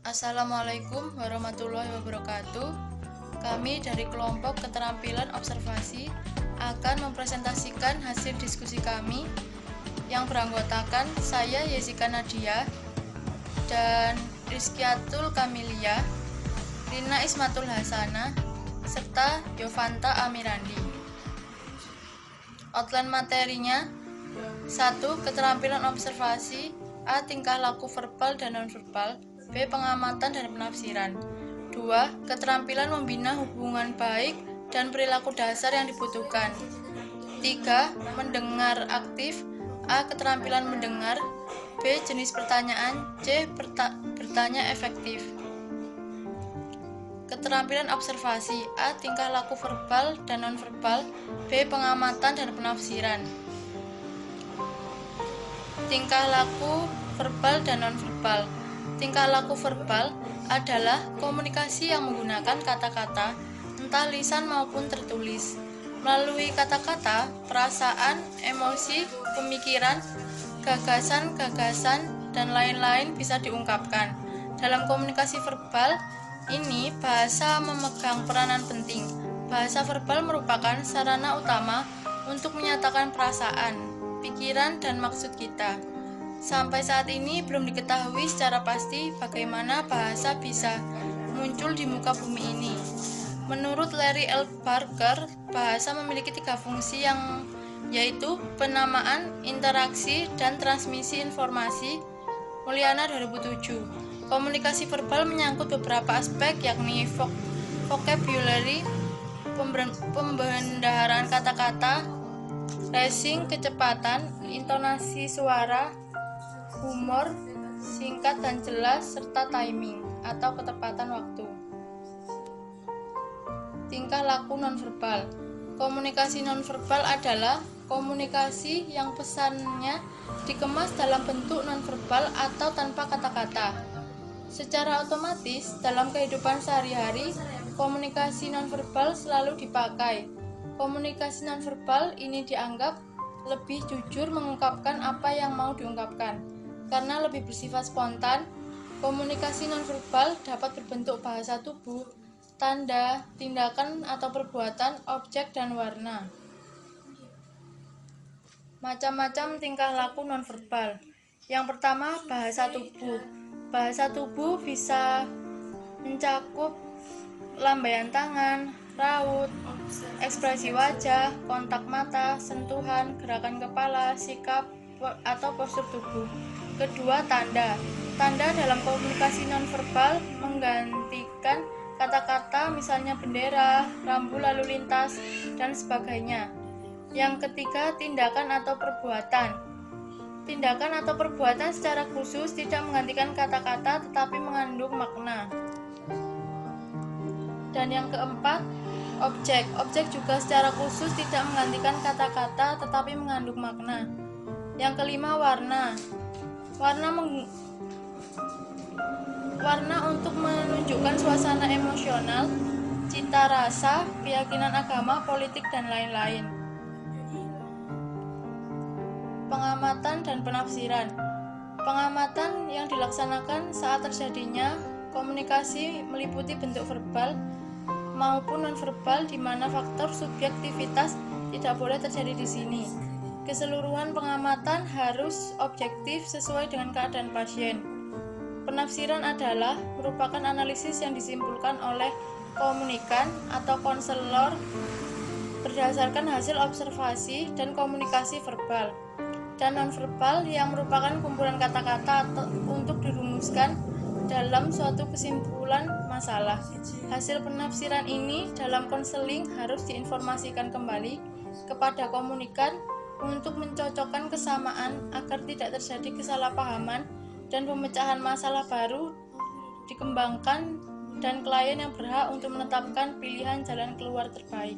Assalamualaikum warahmatullahi wabarakatuh. Kami dari kelompok keterampilan observasi akan mempresentasikan hasil diskusi kami yang beranggotakan saya Yesika Nadia dan Rizkyatul Kamilia, Rina Ismatul Hasana, serta Yovanta Amirandi. Outline materinya: 1. Keterampilan observasi. A. Tingkah laku verbal dan nonverbal. B. Pengamatan dan penafsiran. 2. Keterampilan membina hubungan baik dan perilaku dasar yang dibutuhkan. 3. Mendengar aktif. A. Keterampilan mendengar. B. Jenis pertanyaan. C. Bertanya efektif. Keterampilan observasi. A. Tingkah laku verbal dan nonverbal. B. Pengamatan dan penafsiran. Tingkah laku verbal dan nonverbal. Tingkah laku verbal adalah komunikasi yang menggunakan kata-kata, entah lisan maupun tertulis. Melalui kata-kata, perasaan, emosi, pemikiran, gagasan, dan lain-lain bisa diungkapkan. Dalam komunikasi verbal ini, bahasa memegang peranan penting. Bahasa verbal merupakan sarana utama untuk menyatakan perasaan, pikiran, dan maksud kita. Sampai saat ini belum diketahui secara pasti bagaimana bahasa bisa muncul di muka bumi ini. Menurut Larry L. Barker, bahasa memiliki 3 fungsi yaitu penamaan, interaksi, dan transmisi informasi. Mulyana 2007. Komunikasi verbal menyangkut beberapa aspek yakni vocabulary, pembendaharaan kata-kata, phrasing, kecepatan, intonasi suara, humor, singkat dan jelas, serta timing atau ketepatan waktu. Tingkah laku nonverbal. Komunikasi nonverbal adalah komunikasi yang pesannya dikemas dalam bentuk nonverbal atau tanpa kata-kata. Secara otomatis, dalam kehidupan sehari-hari, komunikasi nonverbal selalu dipakai. Komunikasi nonverbal ini dianggap lebih jujur mengungkapkan apa yang mau diungkapkan. Karena lebih bersifat spontan, komunikasi nonverbal dapat berbentuk bahasa tubuh, tanda, tindakan atau perbuatan, objek, dan warna. Macam-macam tingkah laku nonverbal. Yang pertama, bahasa tubuh. Bahasa tubuh bisa mencakup lambaian tangan, raut, ekspresi wajah, kontak mata, sentuhan, gerakan kepala, sikap, atau postur tubuh. Kedua, tanda. Tanda dalam komunikasi nonverbal menggantikan kata-kata, misalnya bendera, rambu lalu lintas, dan sebagainya. Yang ketiga, tindakan atau perbuatan. Tindakan atau perbuatan secara khusus tidak menggantikan kata-kata tetapi mengandung makna. Dan yang keempat, objek. Objek juga secara khusus tidak menggantikan kata-kata tetapi mengandung makna. Yang kelima, warna. Warna untuk menunjukkan suasana emosional, cita rasa, keyakinan agama, politik, dan lain-lain. Pengamatan dan penafsiran. Pengamatan yang dilaksanakan saat terjadinya komunikasi meliputi bentuk verbal maupun nonverbal di mana faktor subjektivitas tidak boleh terjadi di sini. Keseluruhan pengamatan harus objektif sesuai dengan keadaan pasien. Penafsiran adalah merupakan analisis yang disimpulkan oleh komunikan atau konselor berdasarkan hasil observasi dan komunikasi verbal. Dan nonverbal yang merupakan kumpulan kata-kata untuk dirumuskan dalam suatu kesimpulan masalah. Hasil penafsiran ini dalam konseling harus diinformasikan kembali kepada komunikan untuk mencocokkan kesamaan agar tidak terjadi kesalahpahaman dan pemecahan masalah baru dikembangkan dan klien yang berhak untuk menetapkan pilihan jalan keluar terbaik.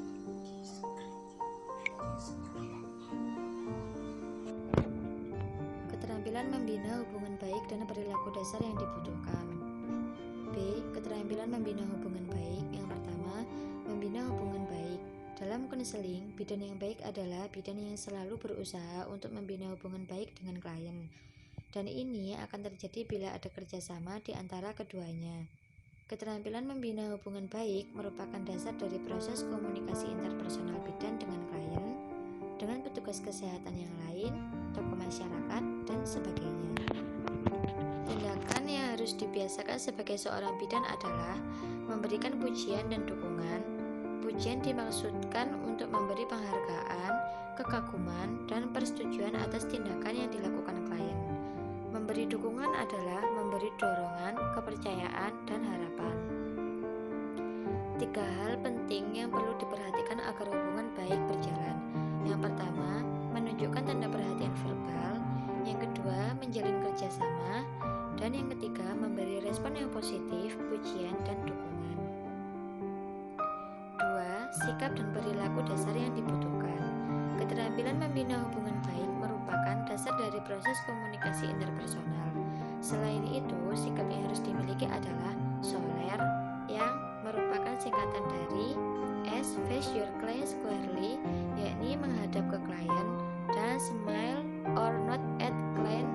Keterampilan membina hubungan baik dan perilaku dasar yang dibutuhkan. B. Keterampilan membina hubungan baik. Yang pertama, membina hubungan baik. Dalam konseling, bidan yang baik adalah bidan yang selalu berusaha untuk membina hubungan baik dengan klien. dan ini akan terjadi bila ada kerjasama di antara keduanya. Keterampilan membina hubungan baik merupakan dasar dari proses komunikasi interpersonal bidan dengan klien, dengan petugas kesehatan yang lain, tokoh masyarakat, dan sebagainya. Tindakan yang harus dibiasakan sebagai seorang bidan adalah memberikan pujian dan dukungan. Pujian dimaksudkan untuk memberi penghargaan, kekaguman, dan persetujuan atas tindakan yang dilakukan klien. Memberi dukungan adalah memberi dorongan, kepercayaan, dan harapan. 3 hal penting yang perlu diperhatikan agar hubungan baik berjalan. Yang pertama, menunjukkan tanda perhatian verbal. Yang kedua, menjalin kerjasama. Dan yang ketiga, memberi respon yang positif, pujian, dan dukungan. 2. Sikap dan perilaku dasar yang dibutuhkan. Keterampilan membina hubungan baik merupakan dasar dari proses komunikasi interpersonal. Selain itu, sikap yang harus dimiliki adalah soler, yang merupakan singkatan dari S. Face your client squarely, yakni menghadap ke klien, dan smile or nod at client,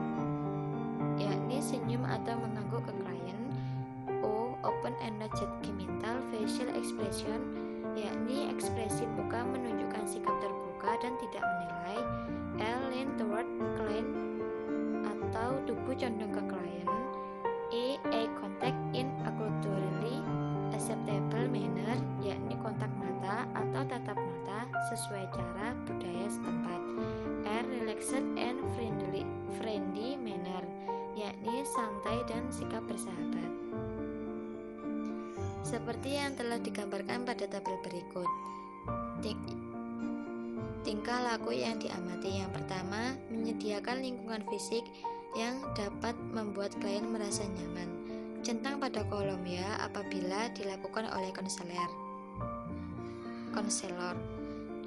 yakni senyum atau mengangguk ke klien. O. Open and not judgmental facial expression, yakni ekspresi muka menunjukkan sikap terbuka dan tidak menilai. L. Lean toward client atau tubuh condong ke klien. E. Eye contact in a culturally acceptable manner, yakni kontak mata atau tatap mata sesuai cara budaya setempat. R. Relaxed and friendly manner, yakni santai dan sikap bersahabat. Seperti yang telah digambarkan pada tabel berikut. Tingkah laku yang diamati. Yang pertama, menyediakan lingkungan fisik yang dapat membuat klien merasa nyaman. Centang pada kolom ya apabila dilakukan oleh konselor.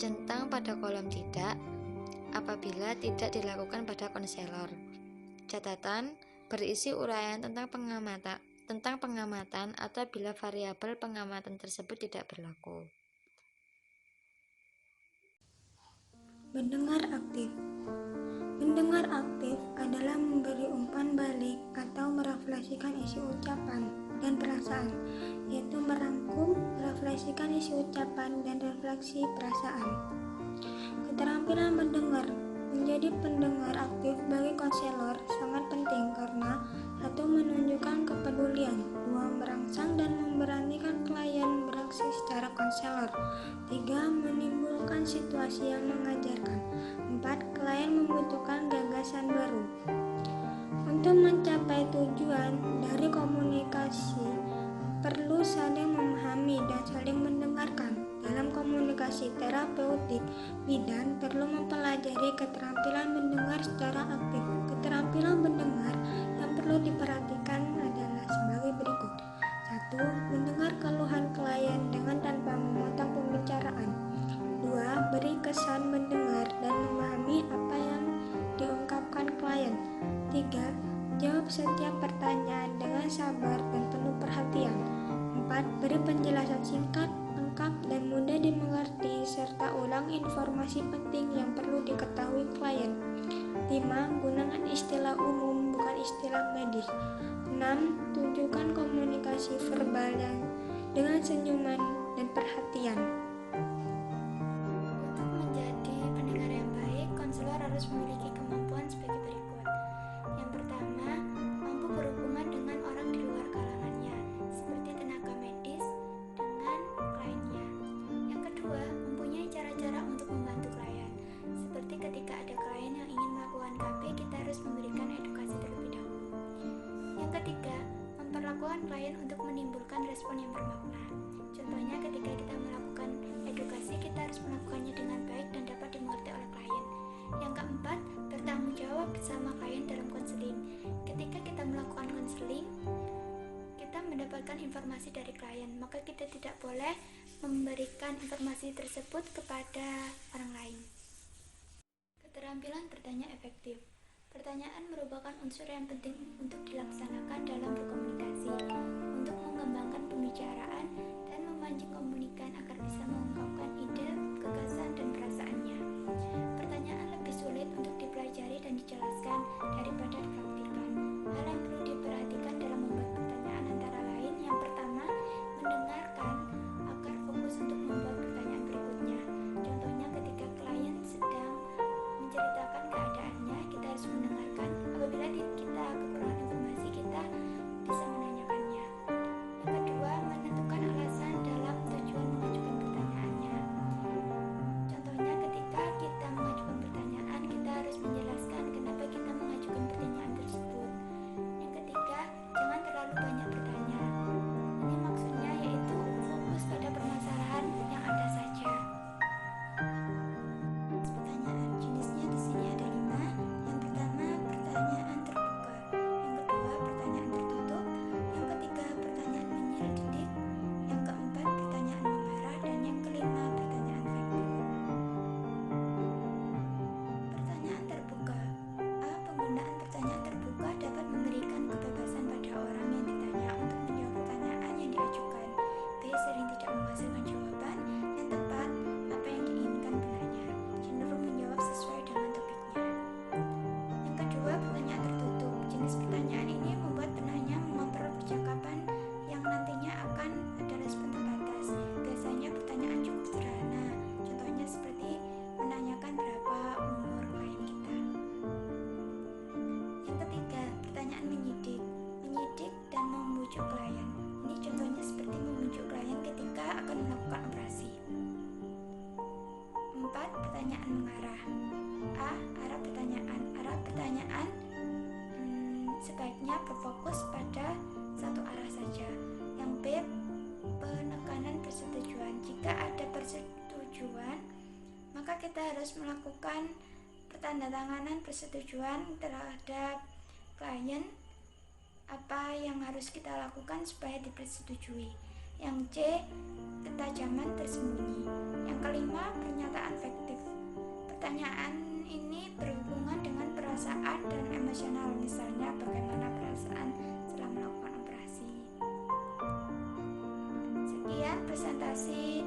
Centang pada kolom tidak apabila tidak dilakukan pada konselor. Catatan berisi uraian tentang pengamatan atau bila variabel pengamatan tersebut tidak berlaku. Mendengar aktif. Mendengar aktif adalah memberi umpan balik atau merefleksikan isi ucapan dan perasaan, yaitu merangkum, merefleksikan isi ucapan dan refleksi perasaan. Keterampilan mendengar. Menjadi pendengar aktif bagi konselor sangat penting karena 1. Menunjukkan kepedulian, 2. Merangsang dan memberanikan klien beraksi secara konselor, 3. Menimbulkan situasi yang mengajarkan, 4. Klien membutuhkan gagasan baru. Untuk mencapai tujuan dari komunikasi perlu saling memahami dan saling mendengarkan. Dalam komunikasi terapeutik, bidan perlu mempelajari keterampilan mendengar secara aktif. Keterampilan mendengar yang perlu diperhatikan adalah sebagai berikut. 1. Mendengar keluhan klien dengan tanpa memotong pembicaraan. 2. Beri kesan mendengar dan memahami apa yang diungkapkan klien. 3. Jawab setiap pertanyaan dengan sabar dan penuh perhatian. 4. Beri penjelasan singkat, lengkap, dan mudah dimengerti serta ulang informasi penting yang perlu diketahui klien. 5. Gunakan istilah umum bukan istilah medis. 6. Tunjukkan komunikasi verbal dengan senyuman dan perhatian. Untuk menjadi pendengar yang baik, konselor harus memiliki kemampuan sebagai berikut. Yang pertama, mampu berhubungan dengan orang di luar kalangannya, seperti tenaga medis dengan kliennya. Yang kedua, mempunyai cara-cara untuk membantu klien, seperti ketika ada klien yang ingin melakukan KB, kita harus memberikan edukasi terlebih dahulu. Yang ketiga, memperlakukan klien untuk menimbulkan respon yang bermakna. Contohnya ketika kita melakukan edukasi, kita harus melakukannya dengan baik dan dapat dimengerti oleh klien. Yang keempat, bertanggung jawab bersama klien dalam konseling. Ketika kita melakukan konseling, kita mendapatkan informasi dari klien, maka kita tidak boleh memberikan informasi tersebut kepada orang lain. Keterampilan bertanya efektif. Pertanyaan merupakan unsur yang penting untuk dilaksanakan dalam berkomunikasi, untuk mengembangkan pembicaraan dan memancing komunikan agar bisa mengungkapkan ide, gagasan, dan perasaannya. Pertanyaan lebih sulit untuk dipelajari dan dijelaskan daripada dipraktikkan. mengarah. A. Arah pertanyaan. Arah pertanyaan sebaiknya berfokus pada satu arah saja. Yang B. Penekanan persetujuan. Jika ada persetujuan, maka kita harus melakukan pertandatanganan persetujuan terhadap klien, apa yang harus kita lakukan supaya dipersetujui. Yang C. Ketajaman tersembunyi. Yang kelima, pernyataan fiktif. Pertanyaan ini berhubungan dengan perasaan dan emosional, misalnya bagaimana perasaan setelah melakukan operasi. Sekian presentasi